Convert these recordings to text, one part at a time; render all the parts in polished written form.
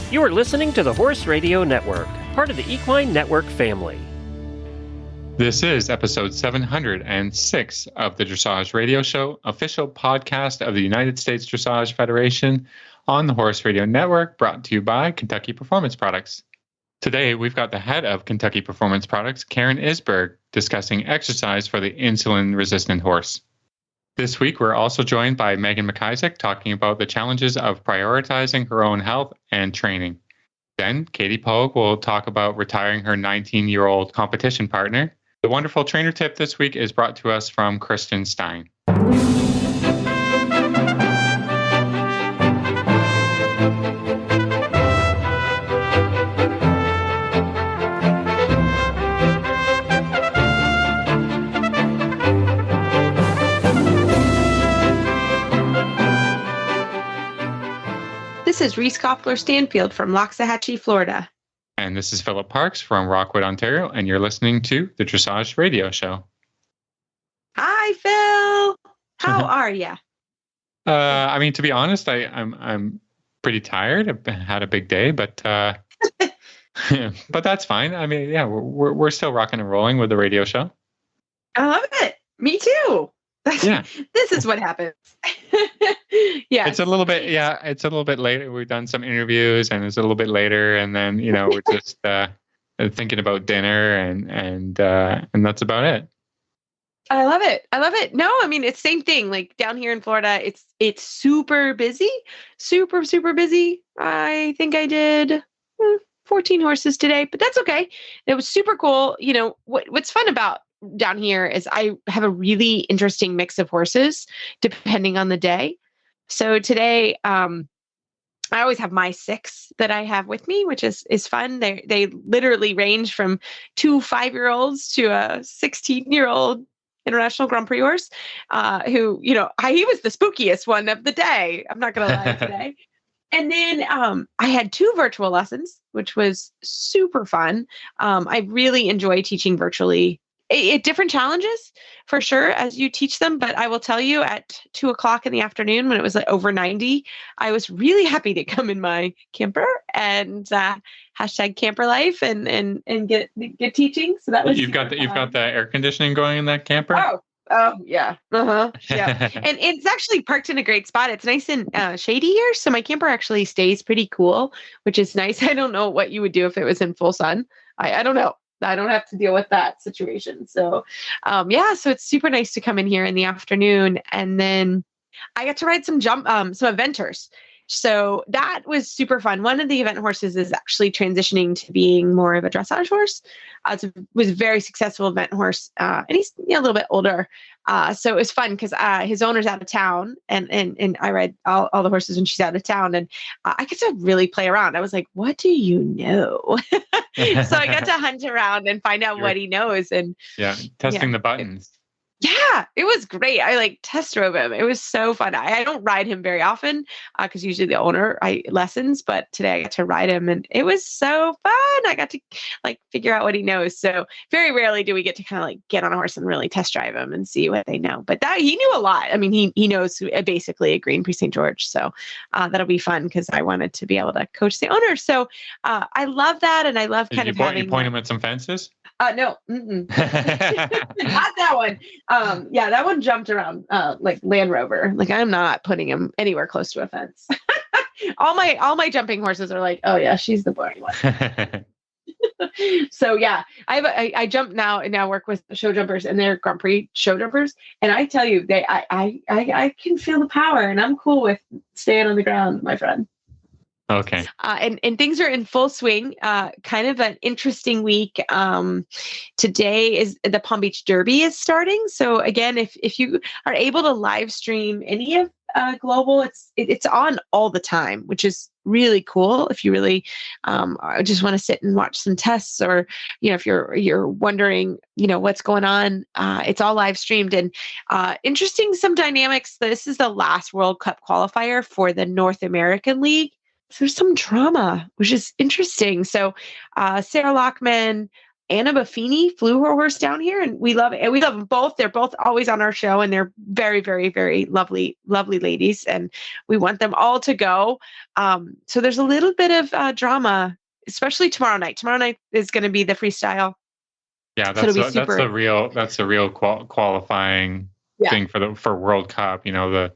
You are listening to the Horse Radio Network, part of the Equine Network family. This is episode 706 of the Dressage Radio Show, official podcast of the United States Dressage Federation on the Horse Radio Network, brought to you by Kentucky Performance Products. Today, we've got the head of Kentucky Performance Products, Karen Isberg, discussing exercise for the insulin-resistant horse. This week, we're also joined by Megan McIsaac, talking about the challenges of prioritizing her own health and training. Then, Katie Poag will talk about retiring her 19-year-old competition partner. The wonderful trainer tip this week is brought to us from Kristin Stein. This is Reese Koppler-Stanfield from Loxahatchee, Florida. And this is Philip Parks from Rockwood, Ontario, and you're listening to the Dressage Radio Show. Hi, Phil. How are you? To be honest, I'm pretty tired. I've had a big day, but but that's fine. We're still rocking and rolling with the radio show. I love it. Me too. Yeah. This is what happens. Yeah. It's a little bit later. We've done some interviews and it's a little bit later. And then, we're just thinking about dinner and that's about it. I love it. No, it's same thing. Like down here in Florida, it's super busy, super, super busy. I think I did 14 horses today, but that's okay. It was super cool. What's fun about down here is I have a really interesting mix of horses depending on the day. So today, I always have my 6 that I have with me, which is fun. They literally range from 2 5-year-olds to a 16-year-old international Grand Prix horse, who, he was the spookiest one of the day. I'm not going to lie today. And then I had 2 virtual lessons, which was super fun. I really enjoy teaching virtually. Different challenges for sure as you teach them. But I will tell you at 2:00 in the afternoon when it was like over 90, I was really happy to come in my camper and hashtag camper life and get teaching. So that was you've got the air conditioning going in that camper. Oh yeah. Yeah. And it's actually parked in a great spot. It's nice and shady here. So my camper actually stays pretty cool, which is nice. I don't know what you would do if it was in full sun. I don't know. I don't have to deal with that situation. So, so it's super nice to come in here in the afternoon. And then I got to ride some eventers. So that was super fun. One of the event horses is actually transitioning to being more of a dressage horse. Was a very successful event horse. And he's a little bit older. So it was fun because his owner's out of town and I ride all the horses when she's out of town. And I get to really play around. I was like, what do you know? So I got to hunt around and find out what he knows. And testing the buttons. Yeah, it was great. I test drove him. It was so fun. I don't ride him very often because usually the owner lessons, but today I got to ride him and it was so fun. I got to figure out what he knows. So very rarely do we get to kind of get on a horse and really test drive him and see what they know. But he knew a lot. He knows basically a Green Prix St. George. So that'll be fun because I wanted to be able to coach the owner. So I love that. And I love kind of having... You point him at some fences? No, not that one. That one jumped around like Land Rover. I'm not putting him anywhere close to a fence. all my jumping horses are like, oh yeah, she's the boring one. So yeah, I jump now and now work with show jumpers and they're Grand Prix show jumpers. And I tell you, I can feel the power and I'm cool with staying on the ground, my friend. Okay. And things are in full swing. Kind of an interesting week. Today is the Palm Beach Derby is starting. So again, if you are able to live stream any of Global, it's on all the time, which is really cool. If you really just want to sit and watch some tests, or if you're wondering what's going on, it's all live streamed. And interesting, some dynamics. This is the last World Cup qualifier for the North American League. So there's some drama, which is interesting. So Sarah Lockman, Anna Buffini flew her horse down here, and we love it. And we love them both. They're both always on our show, and they're very, very, very lovely, lovely ladies. And we want them all to go. So there's a little bit of drama, especially tomorrow night. Tomorrow night is going to be the freestyle. Yeah, So it'll be that's the real qualifying thing for World Cup. The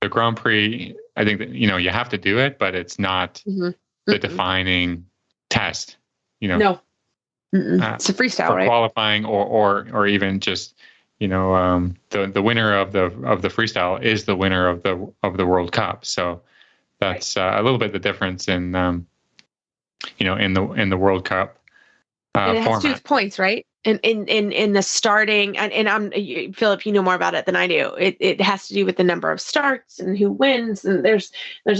Grand Prix. I think that you have to do it, but it's not the defining test. No, it's a freestyle, for right? Qualifying or even just the winner of the freestyle is the winner of the World Cup. So that's a little bit the difference in in the World Cup and it has format. to do with points, right? In the starting, and I'm Philip, you know more about it than I do. It has to do with the number of starts and who wins, and there's a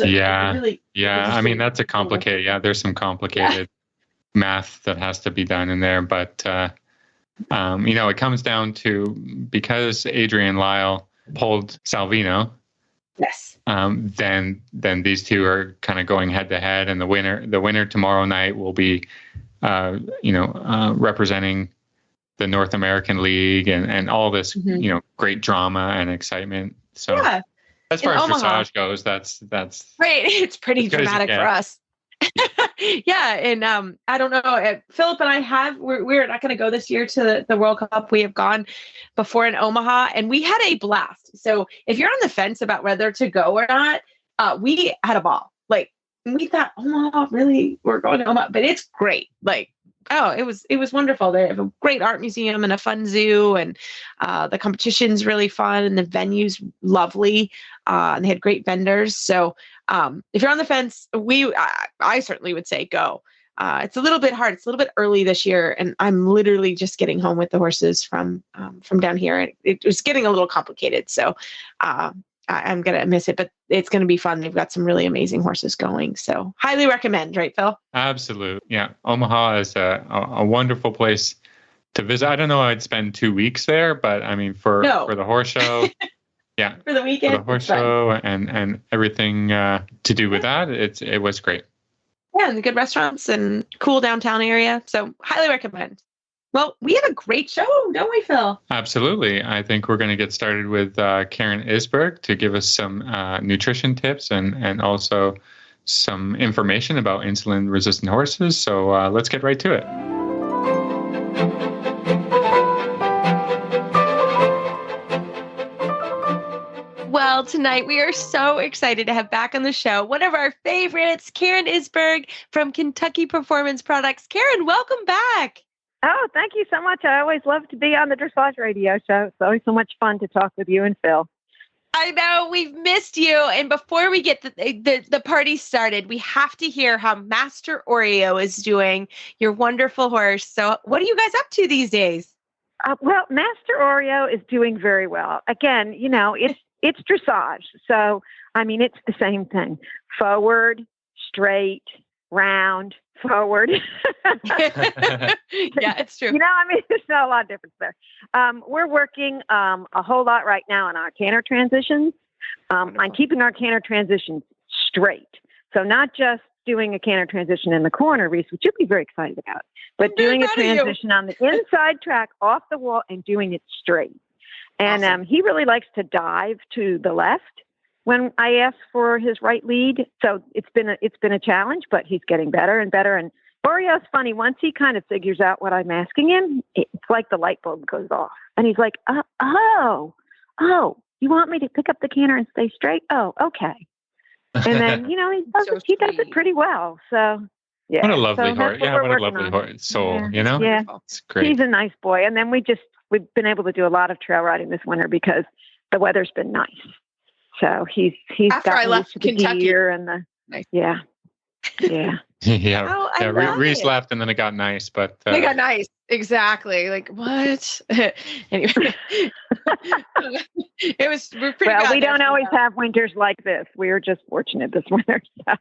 really I mean, that's a complicated. Yeah, there's some complicated math that has to be done in there, but it comes down to, because Adrian Lyle pulled Salvino. Yes. Then these two are kind of going head to head, and the winner tomorrow night will be representing the North American League and all this, great drama and excitement. So as far as dressage goes, that's right. It's pretty dramatic for us. Yeah. And I don't know, Philip and I we're not going to go this year to the World Cup. We have gone before in Omaha, and we had a blast. So if you're on the fence about whether to go or not, we had a ball. Like, we thought, Omaha, really, we're going to Omaha, but it's great. Like, it was wonderful. They have a great art museum and a fun zoo, and the competition's really fun, and the venue's lovely. And they had great vendors. So if you're on the fence, I certainly would say go. It's a little bit hard. It's a little bit early this year, and I'm literally just getting home with the horses from down here. And it was getting a little complicated. So I'm going to miss it, but it's going to be fun. They've got some really amazing horses going. So highly recommend, right, Phil? Absolutely. Yeah. Omaha is a wonderful place to visit. I don't know, I'd spend 2 weeks there, but I mean, for the horse show, yeah, for the weekend, for the horse show and everything to do with that, it was great. Yeah. And the good restaurants and cool downtown area. So highly recommend. Well, we have a great show, don't we, Phil? Absolutely. I think we're going to get started with Karen Isberg to give us some nutrition tips and also some information about insulin-resistant horses. So let's get right to it. Well, tonight we are so excited to have back on the show one of our favorites, Karen Isberg from Kentucky Performance Products. Karen, welcome back. Oh, thank you so much. I always love to be on the Dressage Radio Show. It's always so much fun to talk with you and Phil. I know, we've missed you. And before we get the party started, we have to hear how Master Oreo is doing, your wonderful horse. So what are you guys up to these days? Well, Master Oreo is doing very well. Again, it's dressage. So, I mean, it's the same thing. Forward, straight, round, forward. Yeah, it's true. There's not a lot of difference there. We're working a whole lot right now on our canter transitions. I'm keeping our canter transitions straight. So not just doing a canter transition in the corner, Reese, which you'll be very excited about, but doing a transition on the inside track off the wall and doing it straight. And awesome. He really likes to dive to the left when I ask for his right lead. So it's been a challenge, but he's getting better and better. And Oreo's funny. Once he kind of figures out what I'm asking him, it's like the light bulb goes off. And he's like, oh, you want me to pick up the canter and stay straight? Oh, okay. And then, he does it pretty well. So, yeah. What a lovely horse. Yeah, what a lovely horse soul, Yeah. It's great. He's a nice boy. And then we've been able to do a lot of trail riding this winter because the weather's been nice. So he's after I left Kentucky gear and the nice. Yeah. Reese left and then it got nice, but they got nice. Exactly. Like what? Anyway, we're pretty well. We don't always have winters like this. We are just fortunate this winter. So.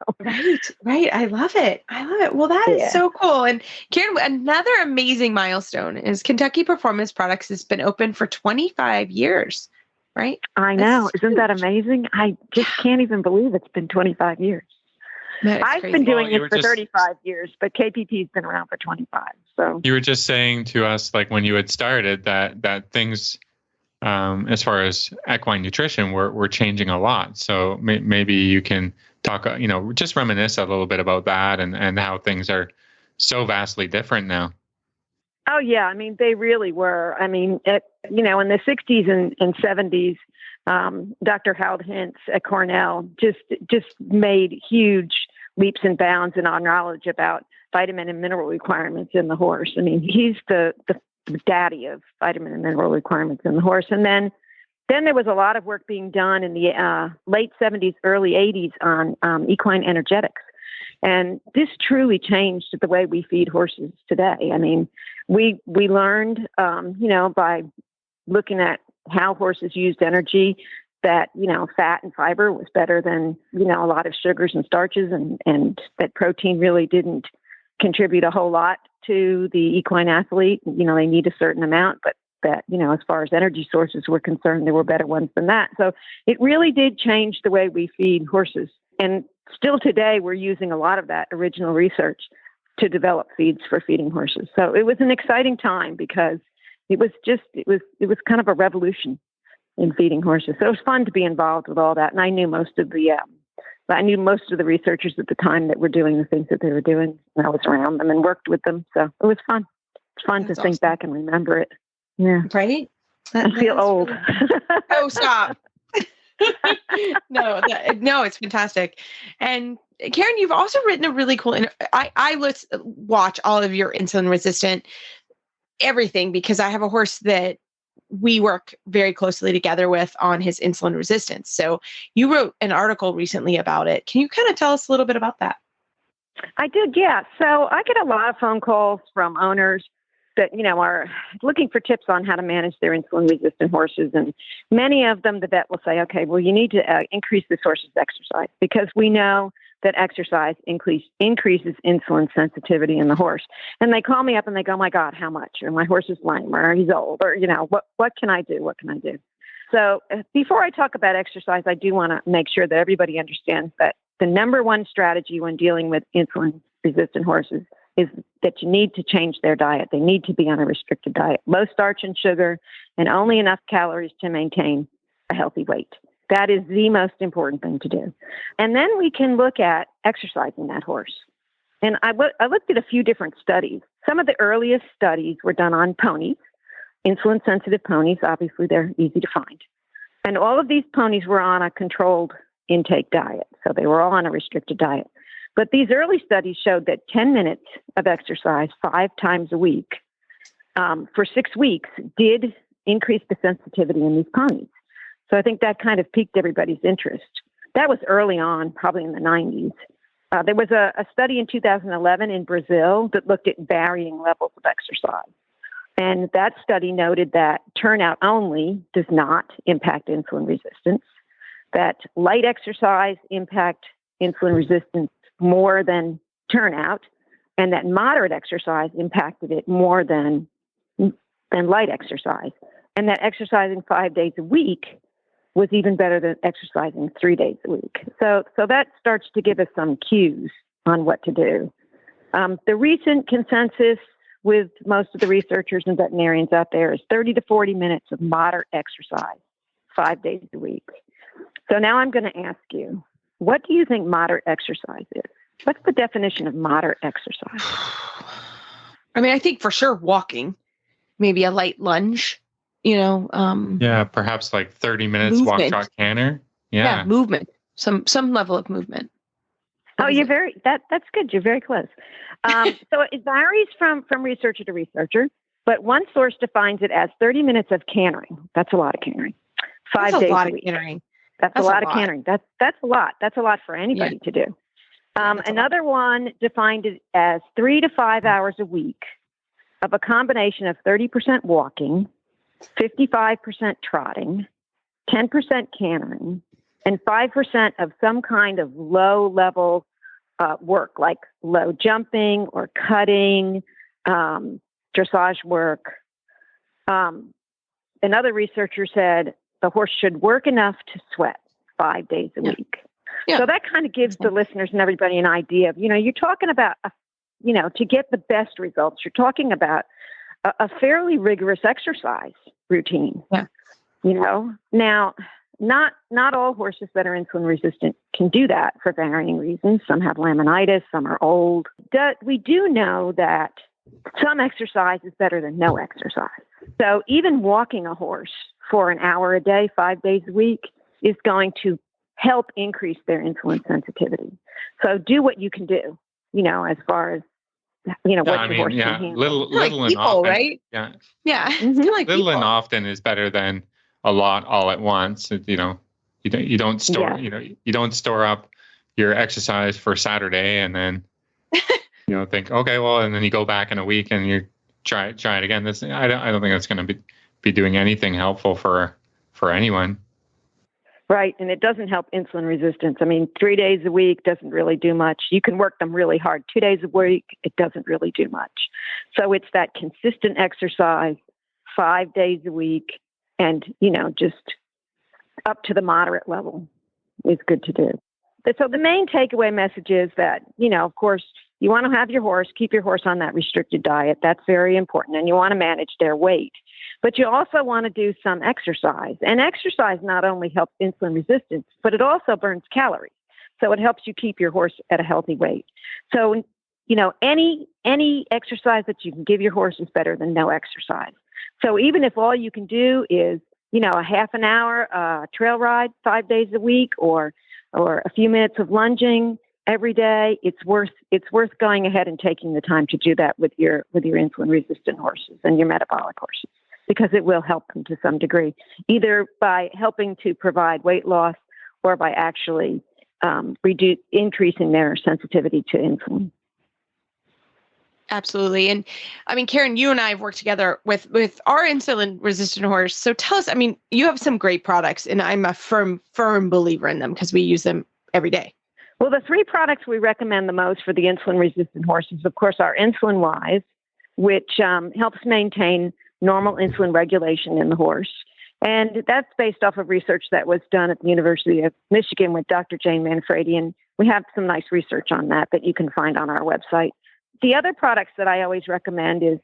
Right. I love it. Well, that is so cool. And Karen, another amazing milestone is Kentucky Performance Products has been open for 25 years. Right? I know. Isn't that amazing? I just can't even believe it's been 25 years. I've crazy. been doing Well, you this were for 35 years, but KPT's been around for 25. So You were just saying to us, like when you had started, that things, as far as equine nutrition, were changing a lot. So maybe you can talk, just reminisce a little bit about that and how things are so vastly different now. oh yeah, I mean they really were. I mean, in the 60s and 70s, Dr. Howard Hintz at Cornell just made huge leaps and bounds in our knowledge about vitamin and mineral requirements in the horse. I mean, he's the daddy of vitamin and mineral requirements in the horse. And then there was a lot of work being done in the late 70s, early 80s on equine energetics. And this truly changed the way we feed horses today. I mean, we learned, by looking at how horses used energy, that, fat and fiber was better than, a lot of sugars and starches, and that protein really didn't contribute a whole lot to the equine athlete. They need a certain amount, but that, as far as energy sources were concerned, there were better ones than that. So it really did change the way we feed horses. And still today, we're using a lot of that original research to develop feeds for feeding horses. So it was an exciting time because it was kind of a revolution in feeding horses. So it was fun to be involved with all that. And I knew most of the researchers at the time that were doing the things that they were doing. And I was around them and worked with them. So it was fun. It's fun to think back and remember it. Yeah. Right? I feel old. Oh, stop. No, it's fantastic. And Karen, you've also written a really cool, I watch all of your insulin resistant everything because I have a horse that we work very closely together with on his insulin resistance. So you wrote an article recently about it. Can you kind of tell us a little bit about that? I did, yeah. So I get a lot of phone calls from owners that, are looking for tips on how to manage their insulin-resistant horses. And many of them, the vet will say, okay, well, you need to increase this horse's exercise because we know that exercise increases insulin sensitivity in the horse. And they call me up and they go, oh my God, how much? Or my horse is lame, or he's old, or, what can I do? What can I do? So before I talk about exercise, I do want to make sure that everybody understands that the number one strategy when dealing with insulin-resistant horses is that you need to change their diet. They need to be on a restricted diet, low starch and sugar, and only enough calories to maintain a healthy weight. That is the most important thing to do. And then we can look at exercising that horse. And I looked at a few different studies. Some of the earliest studies were done on ponies, insulin-sensitive ponies. Obviously, they're easy to find. And all of these ponies were on a controlled intake diet. So they were all on a restricted diet. But these early studies showed that 10 minutes of exercise 5 times a week for 6 weeks did increase the sensitivity in these ponies. So I think that kind of piqued everybody's interest. That was early on, probably in the 90s. There was a study in 2011 in Brazil that looked at varying levels of exercise. And that study noted that turnout only does not impact insulin resistance, that light exercise impact insulin resistance more than turnout, and that moderate exercise impacted it more than light exercise, and that exercising 5 days a week was even better than exercising 3 days a week. So that starts to give us some cues on what to do. The recent consensus with most of the researchers and veterinarians out there is 30 to 40 minutes of moderate exercise 5 days a week. So now I'm going to ask you, what do you think moderate exercise is? What's the definition of moderate exercise? I mean, I think for sure walking, maybe a light lunge, Yeah, perhaps like 30 minutes movement. walk, trot, canter. Yeah, movement, some level of movement. Oh, that's good. You're very close. So it varies from researcher to researcher, but one source defines it as 30 minutes of cantering. That's a lot of cantering. 5 days a week. That's a lot of cantering. That's a lot. That's a lot for anybody to do. Another one defined it as 3 to 5 hours a week of a combination of 30% walking, 55% trotting, 10% cantering, and 5% of some kind of low-level work, like low jumping or cutting, dressage work. Another researcher said the horse should work enough to sweat 5 days a week. So that kind of gives the listeners and everybody an idea of, you're talking about, to get the best results, you're talking about a fairly rigorous exercise routine. Yeah. Now, not all horses that are insulin resistant can do that for varying reasons. Some have laminitis, some are old. We do know that some exercise is better than no exercise. So even walking a horse for an hour a day, 5 days a week, is going to help increase their insulin sensitivity. So do what you can do, as far as, what your horse can handle. Little and people, often, right? Yeah. Yeah. It's kind of like Little people. and often is better than a lot all at once. You don't store, you don't store up your exercise for Saturday and then, think, okay, well, and then you go back in a week and you try it again. I don't think that's going to be doing anything helpful for anyone. Right. And it doesn't help insulin resistance. I mean, 3 days a week doesn't really do much. You can work them really hard. 2 days a week, it doesn't really do much. So it's that consistent exercise 5 days a week and, just up to the moderate level is good to do. So the main takeaway message is that, of course, you want to have keep your horse on that restricted diet. That's very important. And you want to manage their weight. But you also want to do some exercise. And exercise not only helps insulin resistance, but it also burns calories. So it helps you keep your horse at a healthy weight. So, any exercise that you can give your horse is better than no exercise. So even if all you can do is, a half an hour trail ride 5 days a week or a few minutes of lunging every day, it's worth going ahead and taking the time to do that with your insulin resistant horses and your metabolic horses, because it will help them to some degree, either by helping to provide weight loss or by actually increasing their sensitivity to insulin. Absolutely. And I mean, Karen, you and I have worked together with our insulin resistant horse. So tell us, I mean, you have some great products and I'm a firm believer in them because we use them every day. Well, the 3 products we recommend the most for the insulin resistant horses, of course, are Insulin-Wise, which helps maintain normal insulin regulation in the horse. And that's based off of research that was done at the University of Michigan with Dr. Jane Manfredi. And we have some nice research on that you can find on our website. The other products that I always recommend is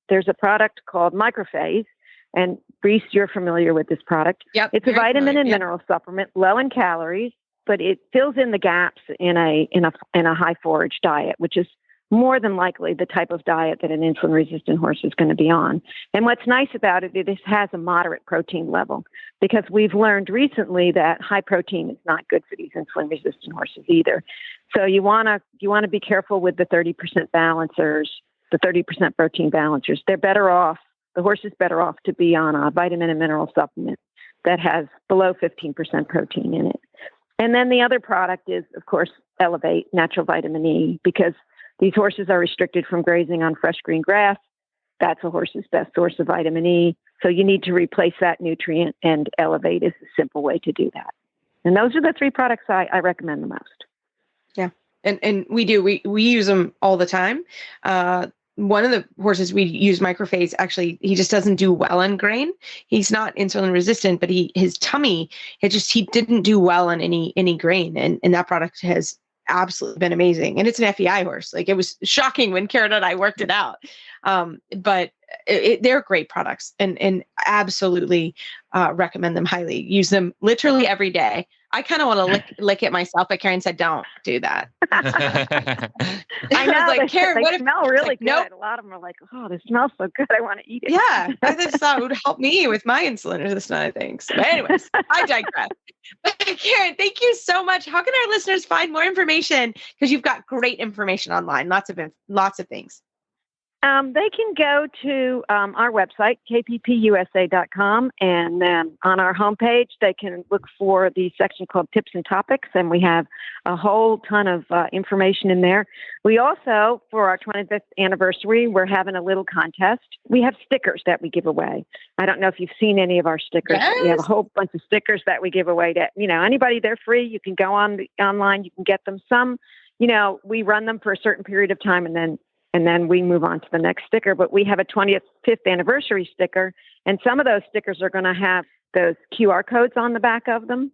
there's a product called Microphase. And Reese, you're familiar with this product. Yep, it's a vitamin and mineral supplement, low in calories, but it fills in the gaps in a high forage diet, which is more than likely the type of diet that an insulin-resistant horse is going to be on. And what's nice about it, it has a moderate protein level, because we've learned recently that high protein is not good for these insulin-resistant horses either. So you want to be careful with the 30% balancers, the 30% protein balancers. They're better off. The horse is better off to be on a vitamin and mineral supplement that has below 15% protein in it. And then the other product is, of course, Elevate Natural Vitamin E, because these horses are restricted from grazing on fresh green grass. That's a horse's best source of vitamin E. So you need to replace that nutrient, and Elevate is a simple way to do that. And those are the 3 products I recommend the most. Yeah. And we do, we use them all the time. One of the horses we use Microphase, actually, he just doesn't do well on grain. He's not insulin resistant, but his tummy, he didn't do well on any grain. And that product has absolutely been amazing. And it's an FEI horse. Like, it was shocking when Karen and I worked it out. But they're great products and absolutely recommend them highly. Use them literally every day. I kind of want to lick it myself, but Karen said, don't do that. I know, like, Karen, they smell really good. Nope. A lot of them are like, oh, this smells so good, I want to eat it. Yeah, I just thought it would help me with my insulin resistant things. But anyways, I digress. But Karen, thank you so much. How can our listeners find more information? Because you've got great information online, lots of things. They can go to our website, kppusa.com, and then on our homepage, they can look for the section called Tips and Topics, and we have a whole ton of information in there. We also, for our 25th anniversary, we're having a little contest. We have stickers that we give away. I don't know if you've seen any of our stickers. Yes. We have a whole bunch of stickers that we give away to, anybody. They're free. You can go online, you can get them. Some, we run them for a certain period of time, and then we move on to the next sticker. But we have a 25th anniversary sticker, and some of those stickers are going to have those QR codes on the back of them.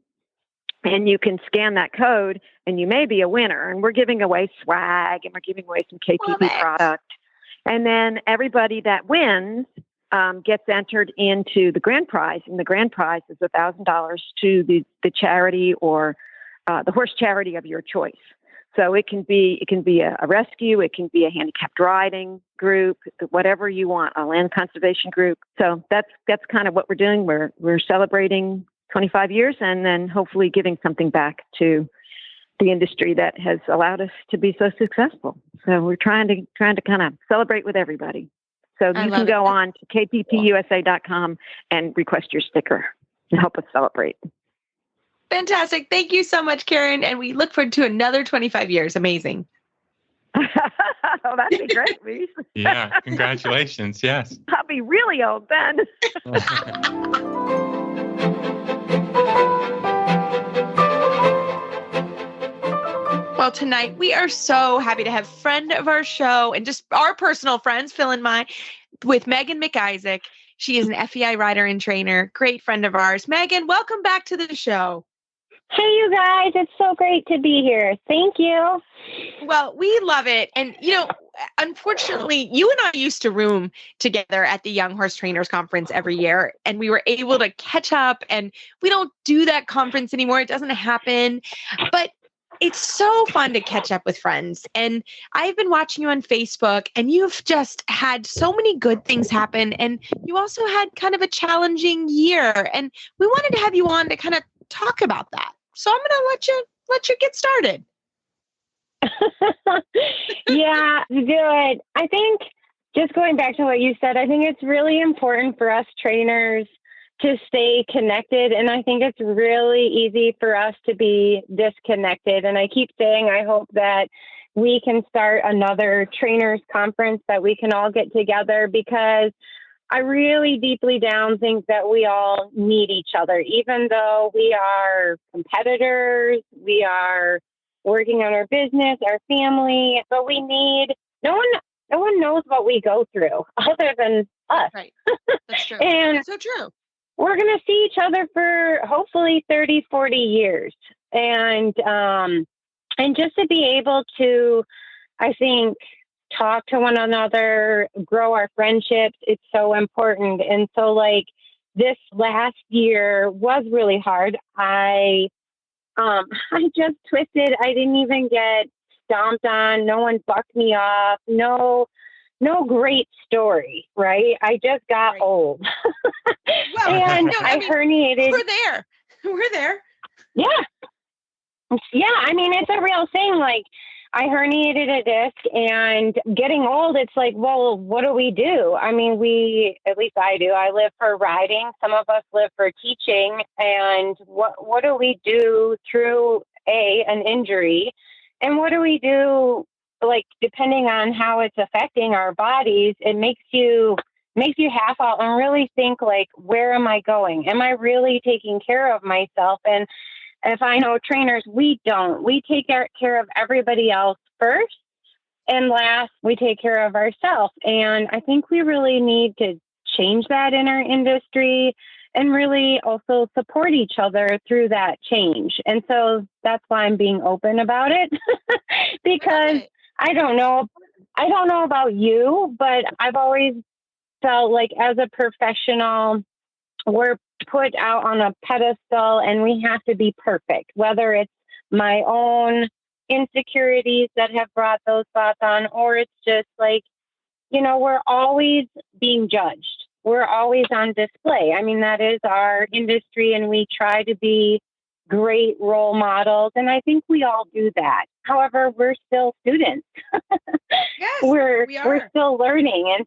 And you can scan that code and you may be a winner. And we're giving away swag and we're giving away some KPP product. And then everybody that wins gets entered into the grand prize. And the grand prize is $1,000 to the charity or the horse charity of your choice. So it can be a rescue, it can be a handicapped riding group, whatever you want, a land conservation group. So that's kind of what we're doing. We're celebrating 25 years and then hopefully giving something back to the industry that has allowed us to be so successful. So we're trying to kind of celebrate with everybody. So you can go on to kppusa.com and request your sticker and help us celebrate. Fantastic. Thank you so much, Karen. And we look forward to another 25 years. Amazing. Oh, that'd be great, Reese. Yeah, congratulations. Yes. I'll be really old then. Well, tonight we are so happy to have friend of our show and just our personal friends, Phil and mine, with Megan McIsaac. She is an FEI rider and trainer, great friend of ours. Megan, welcome back to the show. Hey, you guys. It's so great to be here. Thank you. Well, we love it. And, unfortunately, you and I used to room together at the Young Horse Trainers Conference every year, and we were able to catch up, and we don't do that conference anymore. It doesn't happen. But it's so fun to catch up with friends. And I've been watching you on Facebook, and you've just had so many good things happen. And you also had kind of a challenging year. And we wanted to have you on to kind of talk about that. So I'm going to let you get started. Yeah, good. I think just going back to what you said, I think it's really important for us trainers to stay connected. And I think it's really easy for us to be disconnected. And I keep saying, I hope that we can start another trainers conference that we can all get together, because I really deeply down think that we all need each other, even though we are competitors, we are working on our business, our family, but we need, no one knows what we go through other than us. Right. That's true. And so true. We're going to see each other for hopefully 30, 40 years. And just to be able to, I think, talk to one another, grow our friendships, it's so important. And so like this last year was really hard. I just twisted. I didn't even get stomped on. No one bucked me off. No great story, right? I just got old. Well, and I herniated. We're there. Yeah. Yeah. I mean, it's a real thing. Like, I herniated a disc, and getting old, it's like, well, what do we do? I mean, at least I do. I live for riding. Some of us live for teaching. And what do we do through an injury? And what do we do, like, depending on how it's affecting our bodies, it makes you half out and really think, like, where am I going? Am I really taking care of myself? And if I know trainers, we don't. We take care of everybody else first, and last, we take care of ourselves. And I think we really need to change that in our industry and really also support each other through that change. And so that's why I'm being open about it, because I don't know about you, but I've always felt like as a professional, we're put out on a pedestal and we have to be perfect, whether it's my own insecurities that have brought those thoughts on, or it's just like, we're always being judged. We're always on display. I mean, that is our industry, and we try to be great role models. And I think we all do that. However, we're still students. Yes, we're still learning.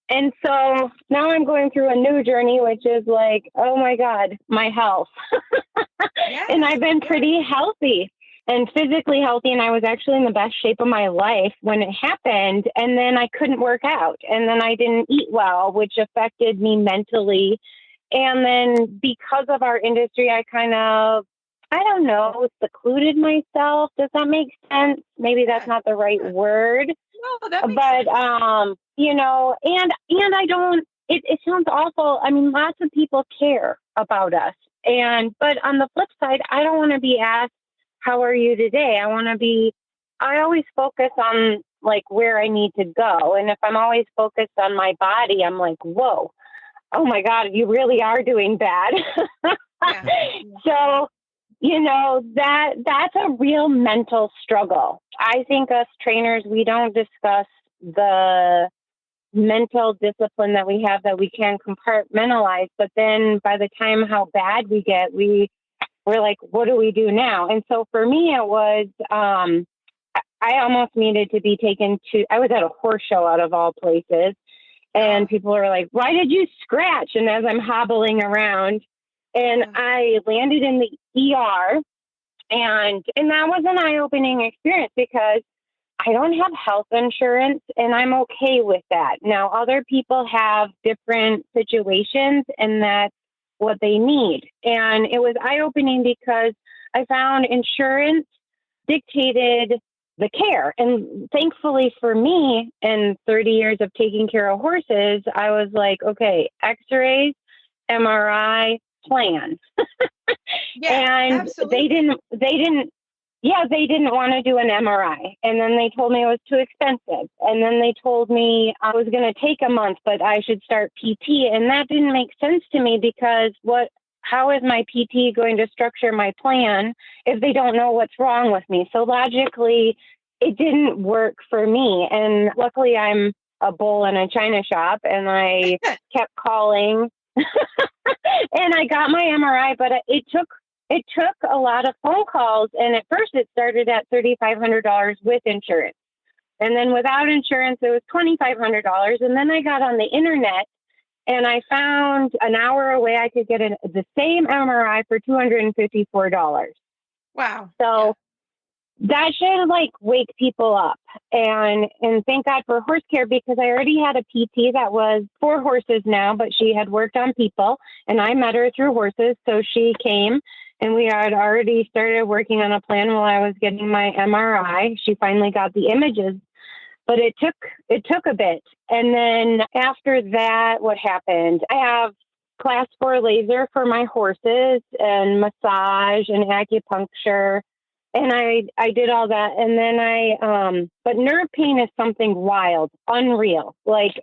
And so now I'm going through a new journey, which is like, oh my God, my health. Yes, and I've been pretty healthy and physically healthy. And I was actually in the best shape of my life when it happened. And then I couldn't work out. And then I didn't eat well, which affected me mentally. And then because of our industry, I kind of, I don't know, secluded myself. Does that make sense? Maybe that's not the right word. No, that makes but, sense. and I don't, it sounds awful. I mean, lots of people care about us. But on the flip side, I don't want to be asked, how are you today? I always focus on like where I need to go. And if I'm always focused on my body, I'm like, whoa, oh my God, you really are doing bad. Yeah. So, that's a real mental struggle. I think us trainers, we don't discuss the mental discipline that we have that we can compartmentalize. But then by the time how bad we get, we're like, what do we do now? And so for me, it was, I almost needed to be taken I was at a horse show out of all places. And people are like, why did you scratch? And as I'm hobbling around, and I landed in the ER, and that was an eye-opening experience because I don't have health insurance, and I'm okay with that. Now, other people have different situations, and that's what they need. And it was eye-opening because I found insurance dictated the care. And thankfully for me, in 30 years of taking care of horses, I was like, okay, x-rays, MRI, plan. And absolutely. they didn't want to do an MRI. And then they told me it was too expensive. And then they told me I was going to take a month, but I should start PT. And that didn't make sense to me because how is my PT going to structure my plan if they don't know what's wrong with me? So logically, it didn't work for me. And luckily, I'm a bull in a china shop, and I kept calling and I got my MRI, but it took a lot of phone calls. And at first it started at $3,500 with insurance. And then without insurance, it was $2,500. And then I got on the internet and I found an hour away I could get the same MRI for $254. Wow. So that should wake people up. And thank God for horse care, because I already had a PT that was for horses now, but she had worked on people, and I met her through horses. So she came and we had already started working on a plan while I was getting my MRI. She finally got the images, but it took a bit. And then after that, what happened? I have class 4 laser for my horses and massage and acupuncture. And I did all that. And then but nerve pain is something wild, unreal. Like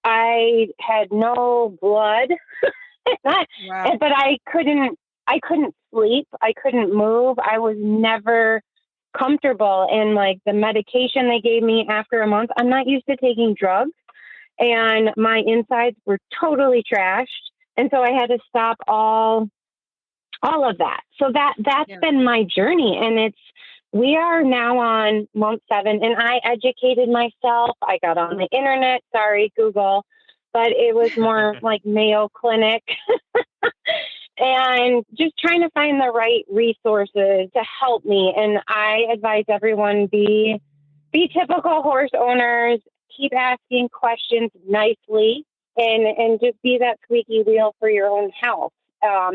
I had no blood, Wow. but I couldn't sleep. I couldn't move. I was never comfortable. And the medication they gave me after a month, I'm not used to taking drugs, and my insides were totally trashed. And so I had to stop all of that. So that's been my journey. And we are now on month 7, and I educated myself. I got on the internet, sorry, Google, but it was more like Mayo Clinic and just trying to find the right resources to help me. And I advise everyone be typical horse owners, keep asking questions nicely, and just be that squeaky wheel for your own health.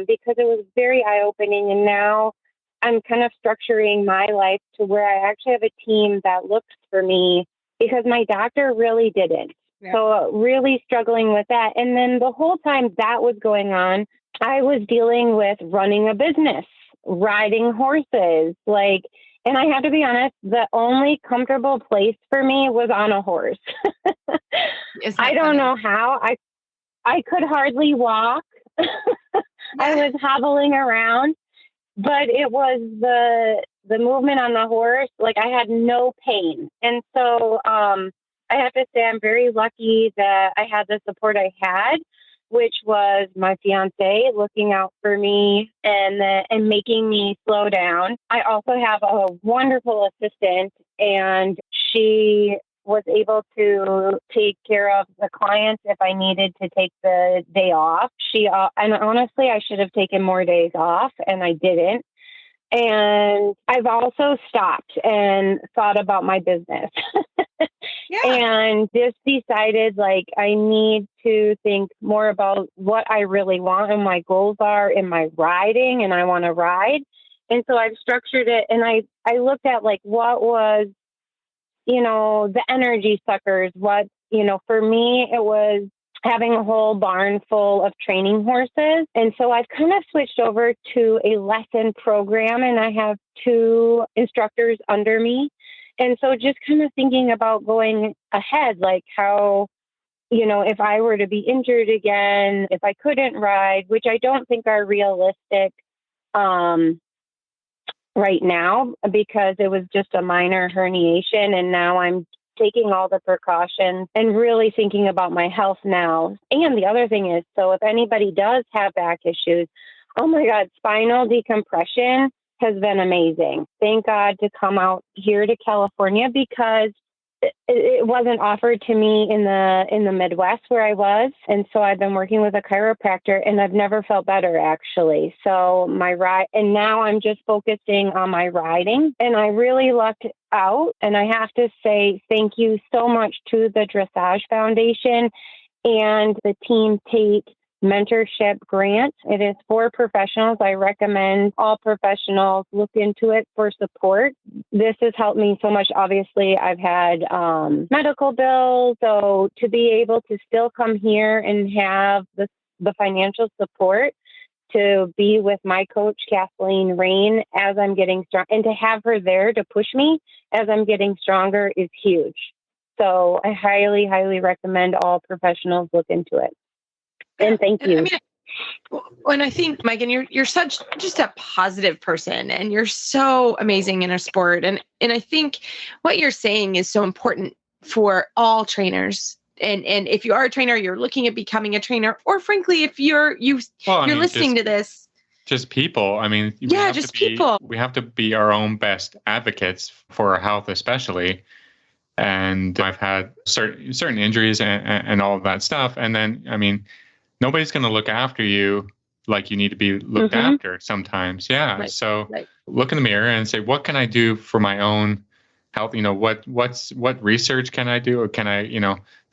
Because it was very eye-opening, and now I'm kind of structuring my life to where I actually have a team that looks for me, because my doctor really didn't. Yeah. So really struggling with that. And then the whole time that was going on, I was dealing with running a business, riding horses, and I have to be honest, the only comfortable place for me was on a horse. I don't know how. I could hardly walk. I was hobbling around, but it was the movement on the horse. I had no pain. And so I have to say I'm very lucky that I had the support I had, which was my fiance looking out for me and making me slow down. I also have a wonderful assistant, and she was able to take care of the clients if I needed to take the day off. And honestly, I should have taken more days off, and I didn't. And I've also stopped and thought about my business and just decided I need to think more about what I really want and my goals are in my riding, and I want to ride. And so I've structured it, and I looked at what was, the energy suckers. For me, it was having a whole barn full of training horses. And so I've kind of switched over to a lesson program, and I have 2 instructors under me. And so just kind of thinking about going ahead, like how, if I were to be injured again, if I couldn't ride, which I don't think are realistic right now, because it was just a minor herniation. And now I'm taking all the precautions and really thinking about my health now. And the other thing is, so if anybody does have back issues, oh my God, spinal decompression has been amazing. Thank God to come out here to California, because it wasn't offered to me in the Midwest where I was. And so I've been working with a chiropractor, and I've never felt better, actually. So and now I'm just focusing on my riding, and I really lucked out. And I have to say thank you so much to the Dressage Foundation and the Team Tate mentorship grant. It is for professionals. I recommend all professionals look into it for support. This has helped me so much. Obviously, I've had medical bills. So to be able to still come here and have the financial support to be with my coach, Kathleen Rain, as I'm getting strong, and to have her there to push me as I'm getting stronger is huge. So I highly, highly recommend all professionals look into it. And thank you. And I think, Megan, you're such just a positive person, and you're so amazing in a sport. And I think what you're saying is so important for all trainers. And if you are a trainer, you're looking at becoming a trainer, or frankly, if you're listening to this, just people. I mean, people. We have to be our own best advocates for our health, especially. And I've had certain injuries and all of that stuff. And then, I mean, nobody's going to look after you like you need to be looked after sometimes. Yeah. Right. So look in the mirror and say, what can I do for my own health? What research can I do? Or can I,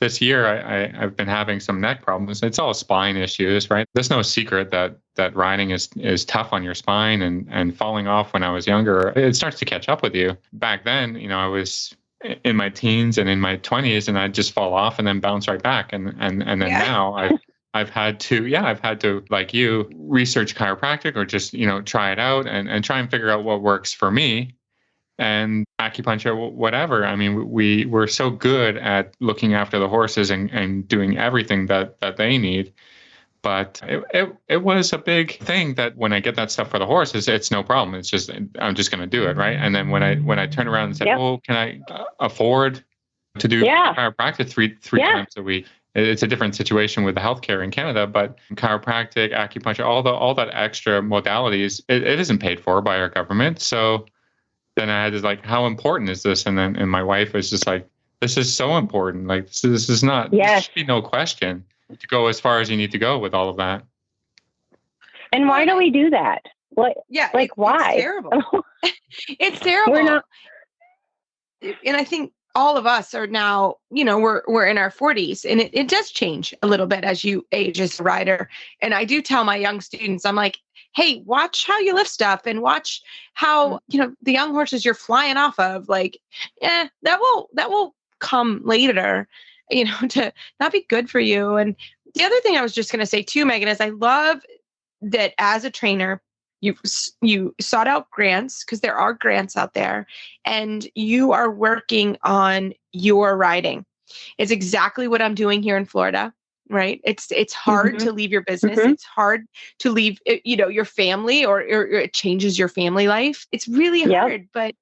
this year I've been having some neck problems. It's all spine issues, right? There's no secret that riding is tough on your spine, and falling off when I was younger, it starts to catch up with you. Back then, I was in my teens and in my 20s, and I'd just fall off and then bounce right back. And then now I've had to, like you, research chiropractic, or just, try it out and try and figure out what works for me, and acupuncture, whatever. I mean, we're so good at looking after the horses and doing everything that they need. But it was a big thing that when I get that stuff for the horses, it's no problem. It's just, I'm just going to do it. Right. And then when I turn around and said, can I afford to do chiropractic three times a week? It's a different situation with the healthcare in Canada, but chiropractic, acupuncture, all that extra modalities, it isn't paid for by our government. So then I had to, like, how important is this? And my wife was just like, this is so important. Like, this is not, there should be no question to go as far as you need to go with all of that. And why do we do that? Why? It's terrible. It's terrible. We're not. And I think all of us are now, we're in our 40s, and it does change a little bit as you age as a rider. And I do tell my young students, I'm like, hey, watch how you lift stuff, and watch how, the young horses you're flying off of, like, that will come later, to not be good for you. And the other thing I was just going to say too, Megan, is I love that as a trainer, you sought out grants, because there are grants out there, and you are working on your riding. It's exactly what I'm doing here in Florida, right? It's hard to leave your business. It's hard to leave, your family, or it changes your family life. It's really hard, but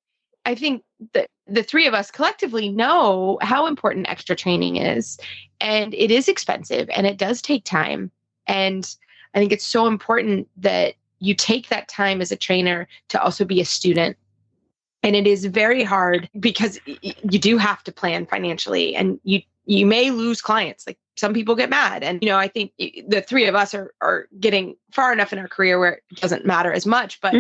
I think that the three of us collectively know how important extra training is, and it is expensive, and it does take time. And I think it's so important that you take that time as a trainer to also be a student. And it is very hard, because you do have to plan financially, and you may lose clients. Like, some people get mad. And, I think the three of us are getting far enough in our career where it doesn't matter as much, but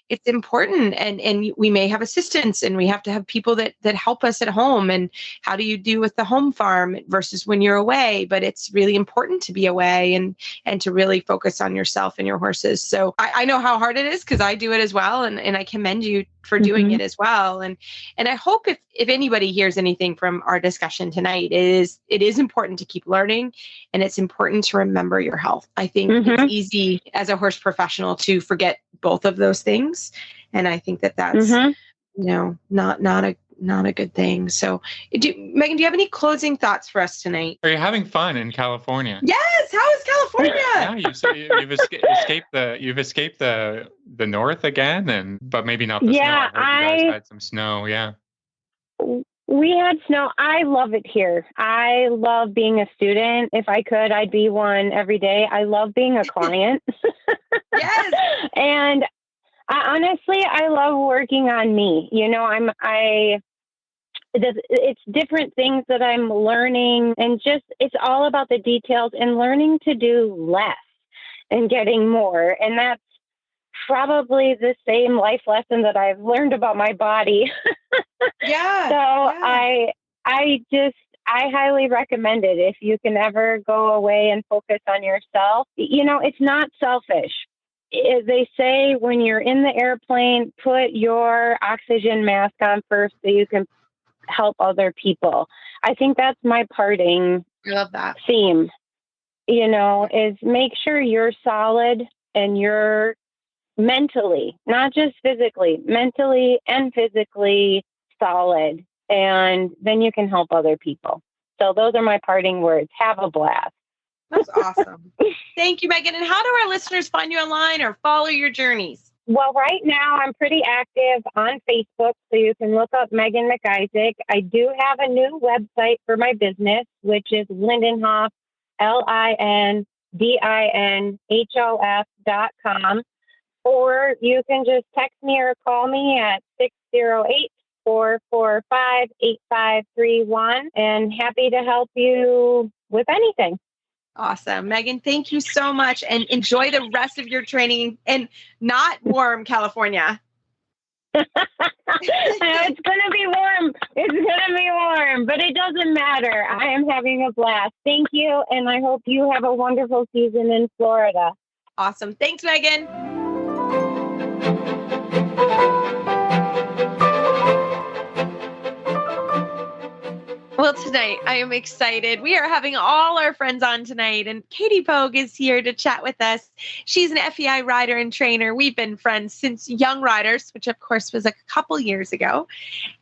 it's important. And we may have assistants, and we have to have people that help us at home. And how do you do with the home farm versus when you're away? But it's really important to be away and to really focus on yourself and your horses. So I know how hard it is, because I do it as well. And I commend you for doing it as well. And I hope if anybody hears anything from our discussion tonight, it is important to keep learning morning. And it's important to remember your health. I think it's easy as a horse professional to forget both of those things. And I think that that's, not a good thing. So Megan, do you have any closing thoughts for us tonight? Are you having fun in California? Yes. How is California? Yeah, you've escaped the north again, but maybe not the snow. I heard you guys had some snow. Yeah. We had snow. I love it here. I love being a student. If I could, I'd be one every day. I love being a client. Yes. And honestly, I love working on me. It's different things that I'm learning, and just, it's all about the details and learning to do less and getting more. And that's probably the same life lesson that I've learned about my body. Yeah. So yeah. I highly recommend it. If you can ever go away and focus on yourself, it's not selfish. They say when you're in the airplane, put your oxygen mask on first so you can help other people. I think that's my parting I love that theme, is make sure you're solid and you're mentally, not just physically, mentally and physically solid. And then you can help other people. So those are my parting words. Have a blast. That's awesome. Thank you, Megan. And how do our listeners find you online or follow your journeys? Well, right now I'm pretty active on Facebook, so you can look up Megan McIsaac. I do have a new website for my business, which is Lindenhof, LINDINHOF.com. Or you can just text me or call me at 608-445-8531, and happy to help you with anything. Awesome. Megan, thank you so much, and enjoy the rest of your training in not warm California. It's going to be warm. It's going to be warm, but it doesn't matter. I am having a blast. Thank you. And I hope you have a wonderful season in Florida. Awesome. Thanks, Megan. Well, tonight I am excited. We are having all our friends on tonight, and Katie Poag is here to chat with us. She's an FEI rider and trainer. We've been friends since Young Riders, which of course was a couple years ago.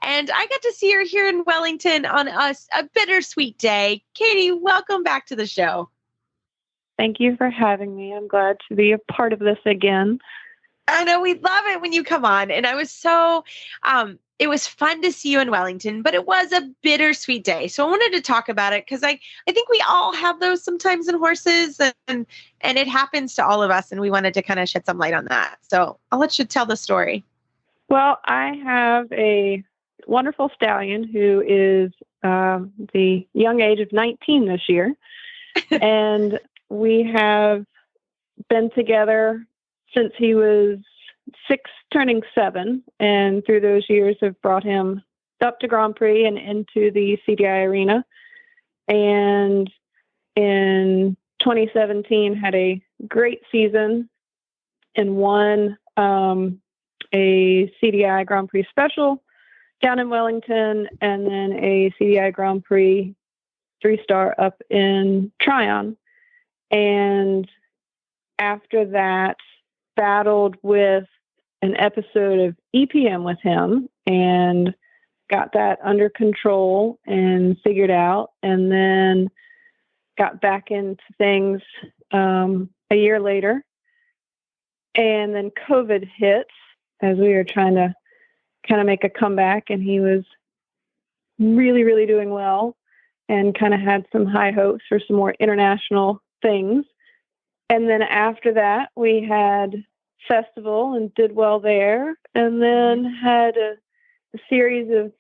And I got to see her here in Wellington on a bittersweet day. Katie, welcome back to the show. Thank you for having me. I'm glad to be a part of this again. I know we love it when you come on. And I was so, it was fun to see you in Wellington, but it was a bittersweet day. So I wanted to talk about it because I think we all have those sometimes in horses, and it happens to all of us. And we wanted to kind of shed some light on that. So I'll let you tell the story. Well, I have a wonderful stallion who is the young age of 19 this year. And we have been together since he was 6, turning 7, and through those years have brought him up to Grand Prix and into the CDI arena. And in 2017 had a great season and won a CDI Grand Prix special down in Wellington, and then a CDI Grand Prix 3-star up in Tryon. And after that, battled with an episode of EPM with him and got that under control and figured out, and then got back into things a year later. And then COVID hit as we were trying to kind of make a comeback, and he was really, really doing well and kind of had some high hopes for some more international things. And then after that, we had festival and did well there, and then had a series of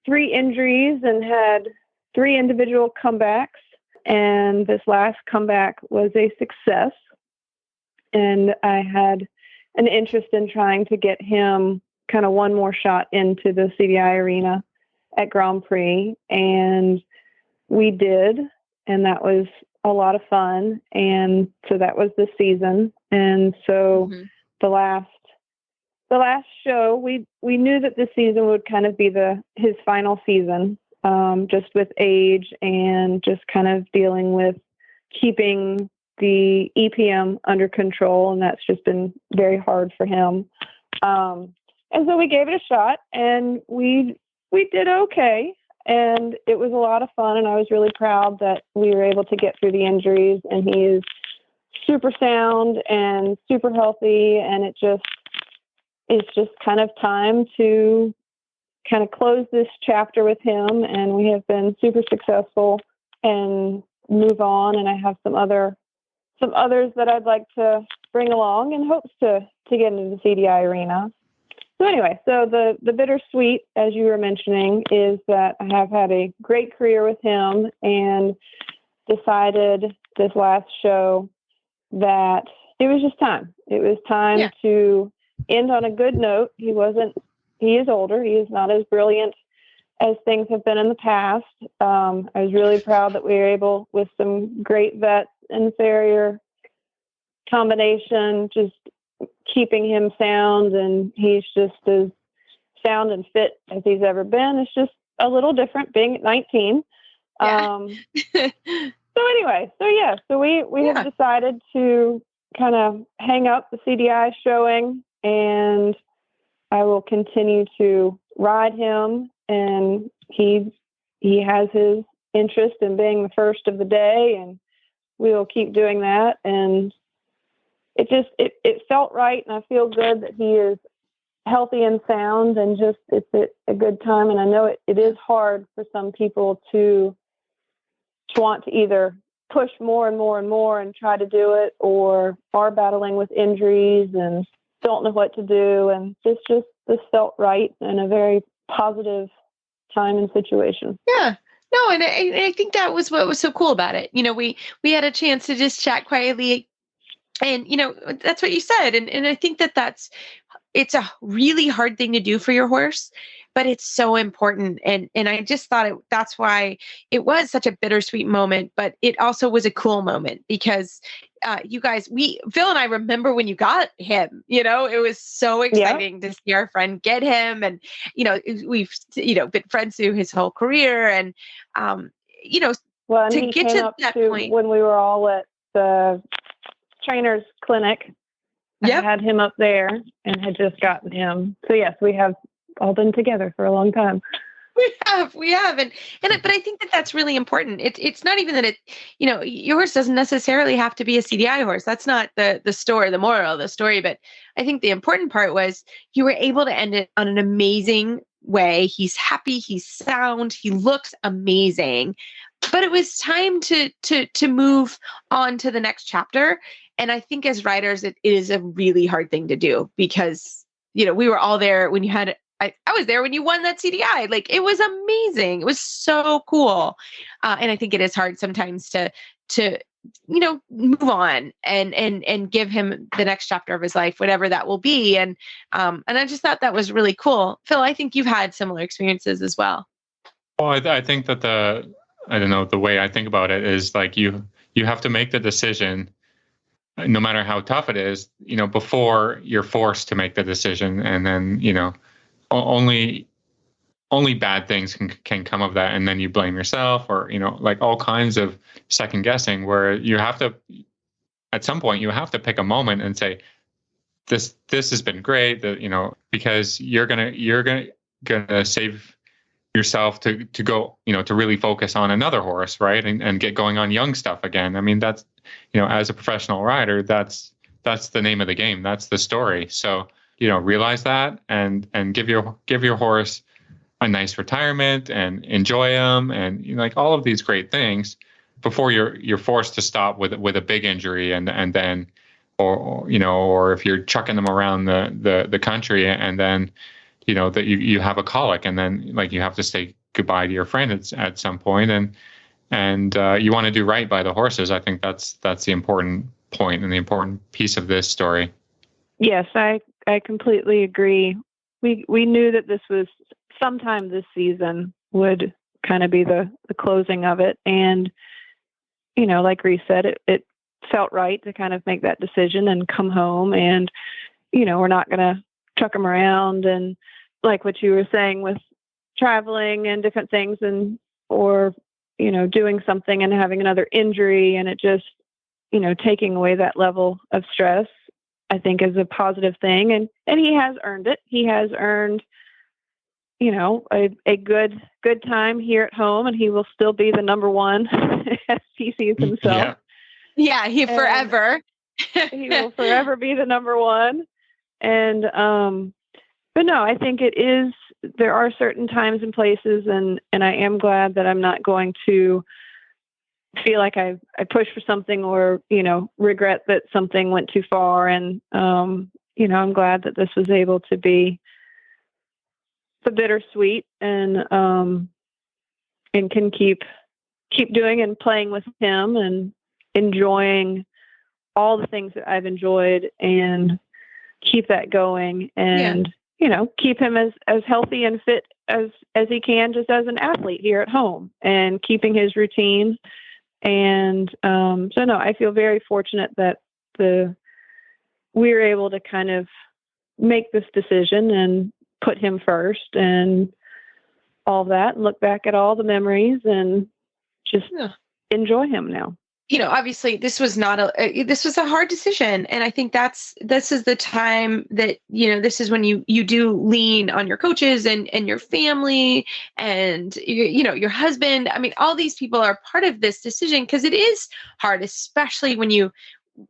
3 injuries and had 3 individual comebacks. And this last comeback was a success. And I had an interest in trying to get him kind of one more shot into the CDI arena at Grand Prix. And we did, and that was a lot of fun. And so that was the season. And so the last show, we knew that this season would kind of be his final season. just with age and just kind of dealing with keeping the EPM under control. And that's just been very hard for him. And so we gave it a shot, and we did okay. And it was a lot of fun. And I was really proud that we were able to get through the injuries, and he is super sound and super healthy. And it's just kind of time to kind of close this chapter with him. And we have been super successful and move on. And I have some others that I'd like to bring along in hopes to get into the CDI arena. So anyway, so the bittersweet, as you were mentioning, is that I have had a great career with him and decided this last show that it was just time. It was time to end on a good note. He is older. He is not as brilliant as things have been in the past. I was really proud that we were able, with some great vets and farrier combination, just keeping him sound, and he's just as sound and fit as he's ever been. It's just a little different being at 19. So anyway, so we have decided to kind of hang up the CDI showing, and I will continue to ride him, and he has his interest in being the first of the day, and we will keep doing that. And it felt right, and I feel good that he is healthy and sound, and just it's a good time. And I know it is hard for some people to want to either push more and more and more and try to do it, or are battling with injuries and don't know what to do. And this felt right and a very positive time and situation. Yeah. No, and I think that was what was so cool about it. You know, we had a chance to just chat quietly, and, you know, that's what you said. And I think it's a really hard thing to do for your horse, but it's so important. And I just thought that's why it was such a bittersweet moment, but it also was a cool moment because you guys, Phil and I remember when you got him, you know, it was so exciting to see our friend get him. And, you know, we've, you know, been friends through his whole career, and, you know, well, to get to that point when we were all at the trainer's clinic. I had him up there and had just gotten him. So yes, we have all been together for a long time. We have. But I think that's really important. It's not even that it, you know, your horse doesn't necessarily have to be a CDI horse. That's not the story, the moral of the story. But I think the important part was you were able to end it on an amazing way. He's happy, he's sound, he looks amazing. But it was time to move on to the next chapter. And I think as riders, it is a really hard thing to do because, you know, we were all there when you had, I was there when you won that CDI. Like, it was amazing. It was so cool. And I think it is hard sometimes to, you know, move on and give him the next chapter of his life, whatever that will be. And I just thought that was really cool. Phil, I think you've had similar experiences as well. Well, I think that the way I think about it is like you have to make the decision, no matter how tough it is, you know, before you're forced to make the decision. And then, you know, only bad things can come of that. And then you blame yourself, or, you know, like all kinds of second guessing, where you have to, at some point, you have to pick a moment and say, this has been great, that, you know, because you're gonna save yourself to go, you know, to really focus on another horse, right? And get going on young stuff again. I mean, that's, you know, as a professional rider, that's the name of the game. That's the story. So, you know, realize that and give your horse a nice retirement and enjoy them, and, you know, like all of these great things before you're forced to stop with a big injury and then, or you know, or if you're chucking them around the country and then, you know, that you have a colic, and then like you have to say goodbye to your friend at some point, and you want to do right by the horses. I think that's the important point and the important piece of this story. Yes, I completely agree. We knew that this was sometime this season would kind of be the closing of it. And, you know, like Reese said, it felt right to kind of make that decision and come home. And, you know, we're not going to chuck them around. And like what you were saying with traveling and different things or doing something and having another injury, and it just, taking away that level of stress, I think is a positive thing. And he has earned it. He has earned, a good time here at home, and he will still be the number one as he sees himself. Yeah, he forever. He will forever be the number one. And, but no, I think there are certain times and places, and I am glad that I'm not going to feel like I pushed for something or, regret that something went too far. And, I'm glad that this was able to be the bittersweet and can keep doing and playing with him and enjoying all the things that I've enjoyed and keep that going and, keep him as healthy and fit as he can, just as an athlete here at home, and keeping his routine. And, so no, I feel very fortunate that we were able to kind of make this decision and put him first and all that, and look back at all the memories and just enjoy him now. Obviously this was this was a hard decision. And I think this is the time that, this is when you do lean on your coaches and your family and, your husband. I mean, all these people are part of this decision, because it is hard, especially when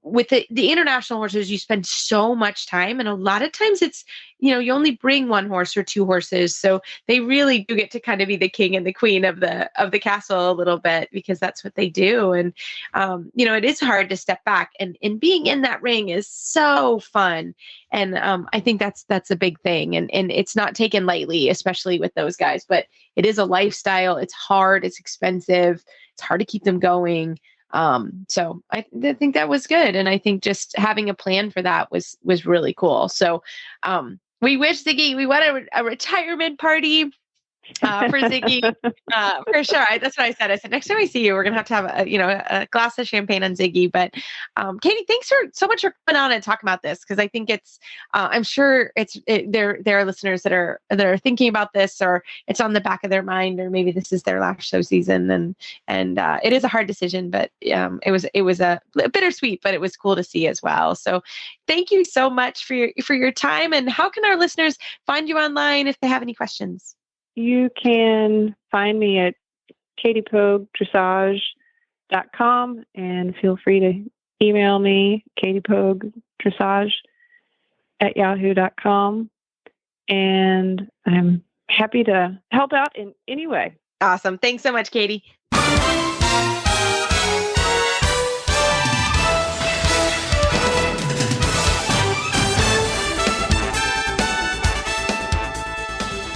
with the international horses, you spend so much time, and a lot of times it's, you only bring one horse or two horses. So they really do get to kind of be the king and the queen of the castle a little bit, because that's what they do. And, it is hard to step back, and being in that ring is so fun. And, I think that's a big thing, and it's not taken lightly, especially with those guys, but it is a lifestyle. It's hard. It's expensive. It's hard to keep them going. So I think that was good. And I think just having a plan for that was really cool. So, we wish Ziggy, we want a retirement party, for Ziggy, for sure. That's what I said. I said, next time I see you, we're going to have a glass of champagne on Ziggy. But, Katie, thanks so much for coming on and talking about this. Cause I think I'm sure there are listeners that are thinking about this, or it's on the back of their mind, or maybe this is their last show season. And it is a hard decision, but, it was a bittersweet, but it was cool to see as well. So thank you so much for your time. And how can our listeners find you online if they have any questions? You can find me at katiepoagdressage.com, and feel free to email me, katiepoagdressage@yahoo.com. And I'm happy to help out in any way. Awesome. Thanks so much, Katie.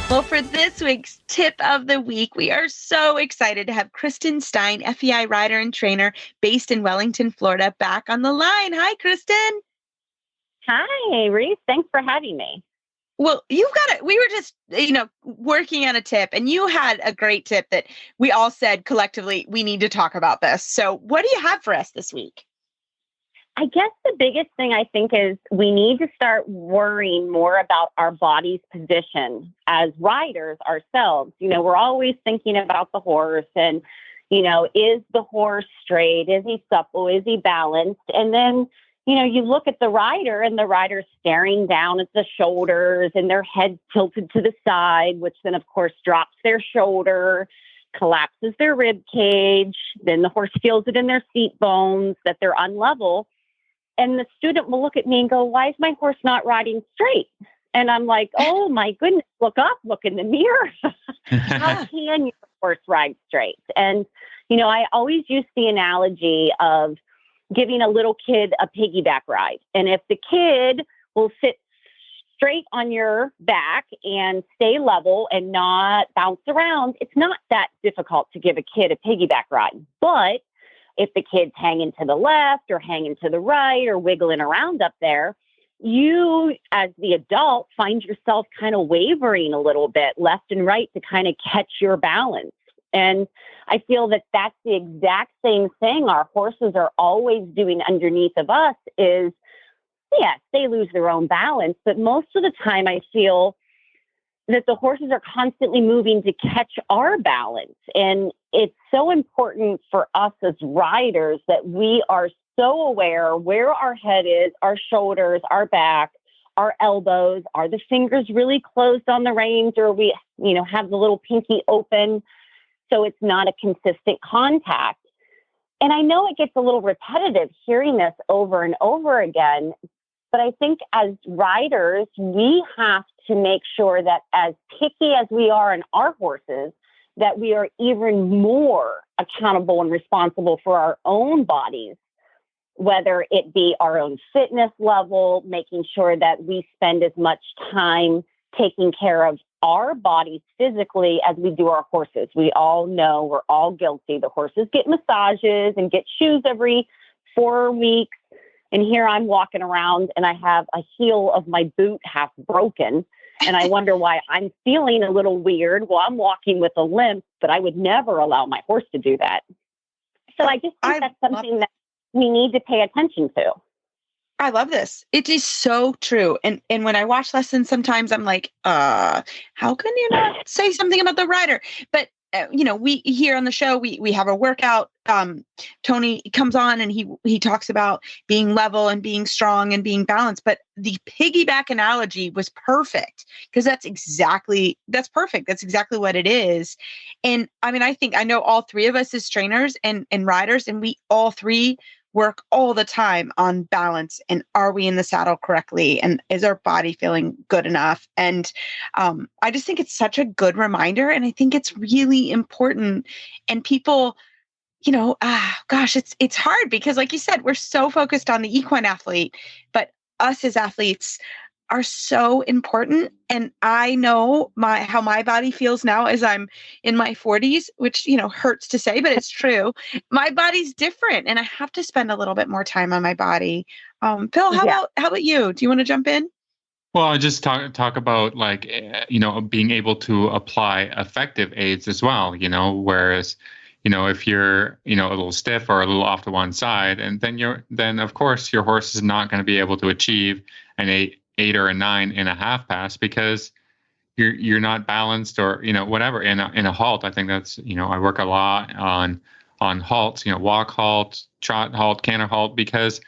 Well, for this week's tip of the week, we are so excited to have Kristin Stein, FEI rider and trainer based in Wellington, Florida, back on the line. Hi, Kristin. Hi, Reese. Thanks for having me. Well, we were just, working on a tip, and you had a great tip that we all said collectively, we need to talk about this. So what do you have for us this week? I guess the biggest thing I think is we need to start worrying more about our body's position as riders ourselves. We're always thinking about the horse and, is the horse straight? Is he supple? Is he balanced? And then, you look at the rider, and the rider's staring down at the shoulders and their head tilted to the side, which then of course drops their shoulder, collapses their rib cage. Then the horse feels it in their seat bones that they're unlevel. And the student will look at me and go, why is my horse not riding straight? And I'm like, oh my goodness, look up, look in the mirror. How can your horse ride straight? And, I always use the analogy of giving a little kid a piggyback ride. And if the kid will sit straight on your back and stay level and not bounce around, it's not that difficult to give a kid a piggyback ride. But if the kid's hanging to the left or hanging to the right or wiggling around up there, you as the adult find yourself kind of wavering a little bit left and right to kind of catch your balance. And I feel that that's the exact same thing our horses are always doing underneath of us is, yes, they lose their own balance, but most of the time I feel that the horses are constantly moving to catch our balance. And it's so important for us as riders that we are so aware where our head is, our shoulders, our back, our elbows. Are the fingers really closed on the reins, or we, have the little pinky open so it's not a consistent contact? And I know it gets a little repetitive hearing this over and over again, but I think as riders, we have to make sure that as picky as we are on our horses, that we are even more accountable and responsible for our own bodies, whether it be our own fitness level, making sure that we spend as much time taking care of our bodies physically as we do our horses. We all know, we're all guilty. The horses get massages and get shoes every 4 weeks. And here I'm walking around and I have a heel of my boot half broken. And I wonder why I'm feeling a little weird. Well, I'm walking with a limp, but I would never allow my horse to do that. So I just think that's something that we need to pay attention to. I love this. It is so true. And when I watch lessons, sometimes I'm like, how can you not say something about the rider? But we here on the show, we have a workout. Tony comes on and he talks about being level and being strong and being balanced. But the piggyback analogy was perfect because that's perfect. That's exactly what it is. And I mean, I know all three of us as trainers and riders, and we all three work all the time on balance and are we in the saddle correctly and is our body feeling good enough? And I just think it's such a good reminder, and I think it's really important. And people, it's hard because like you said, we're so focused on the equine athlete, but us as athletes are so important. And I know how my body feels now as I'm in my 40s, which, hurts to say, but it's true. My body's different and I have to spend a little bit more time on my body. Phil, how about you? Do you want to jump in? Well, I just talk about being able to apply effective aids as well, whereas, if you're, a little stiff or a little off to one side, and then of course your horse is not going to be able to achieve an 8 or a 9.5 pass because you're not balanced or, whatever in a halt. I think that's, I work a lot on halts, walk halt, trot halt, canter halt, because,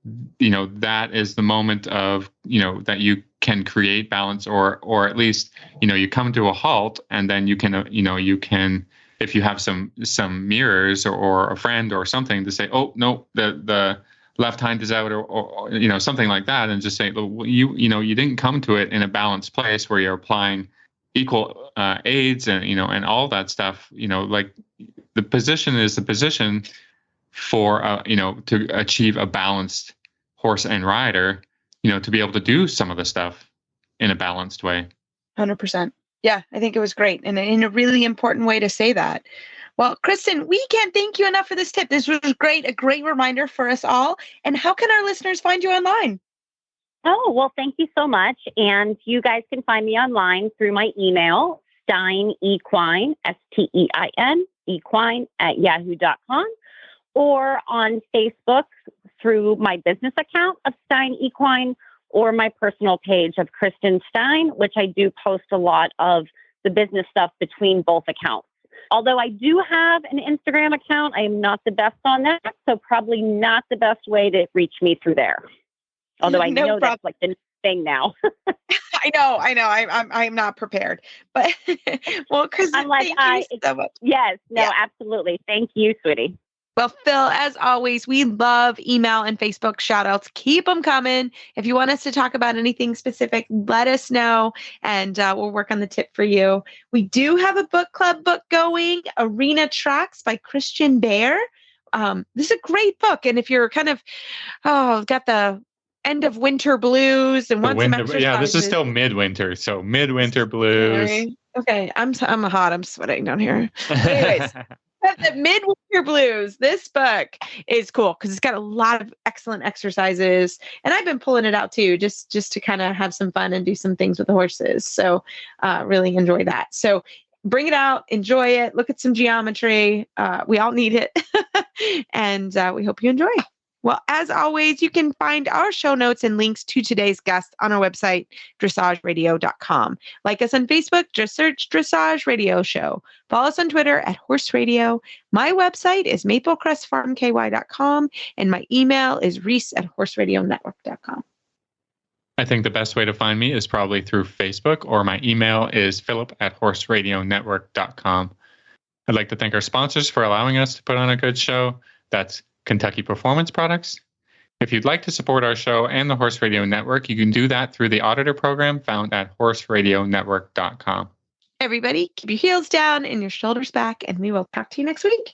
that is the moment of, that you can create balance or at least, you come to a halt and then you can, you can, if you have some mirrors or a friend or something to say, oh no, the left hind is out or something like that, and just say, well, you didn't come to it in a balanced place where you're applying equal aids and and all that stuff. Like the position is the position for to achieve a balanced horse and rider, to be able to do some of the stuff in a balanced way. 100%. Yeah, I think it was great, and in a really important way to say that. Well, Kristin, we can't thank you enough for this tip. This was great, a great reminder for us all. And how can our listeners find you online? Oh, well, thank you so much. And you guys can find me online through my email, Stein Equine, Stein, equine @yahoo.com, or on Facebook through my business account of Stein Equine, or my personal page of Kristin Stein, which I do post a lot of the business stuff between both accounts. Although I do have an Instagram account, I am not the best on that, so probably not the best way to reach me through there. Although I know that's like the thing now. I know. I'm not prepared, but well, because I'm like, so much. Yes, no, absolutely. Thank you, sweetie. Well, Phil, as always, we love email and Facebook shout outs. Keep them coming. If you want us to talk about anything specific, let us know and we'll work on the tip for you. We do have a book club book going, Arena Tracks by Christian Bear. This is a great book. And if you're kind of, got the end of winter blues and want some exercises. Yeah, this is still midwinter. So midwinter blues. Okay. I'm hot. I'm sweating down here. Anyways. The Midwinter Blues. This book is cool because it's got a lot of excellent exercises, and I've been pulling it out too, just to kind of have some fun and do some things with the horses. So, really enjoy that. So, bring it out, enjoy it, look at some geometry. We all need it, and we hope you enjoy. Well, as always, you can find our show notes and links to today's guest on our website, dressageradio.com. Like us on Facebook, just search Dressage Radio Show. Follow us on Twitter at Horse Radio. My website is maplecrestfarmky.com, and my email is reese@horseradionetwork.com. I think the best way to find me is probably through Facebook, or my email is philip@horseradionetwork.com. I'd like to thank our sponsors for allowing us to put on a good show. That's Kentucky Performance Products. If you'd like to support our show and the Horse Radio Network, you can do that through the auditor program found at horseradionetwork.com. Everybody, keep your heels down and your shoulders back, and we will talk to you next week.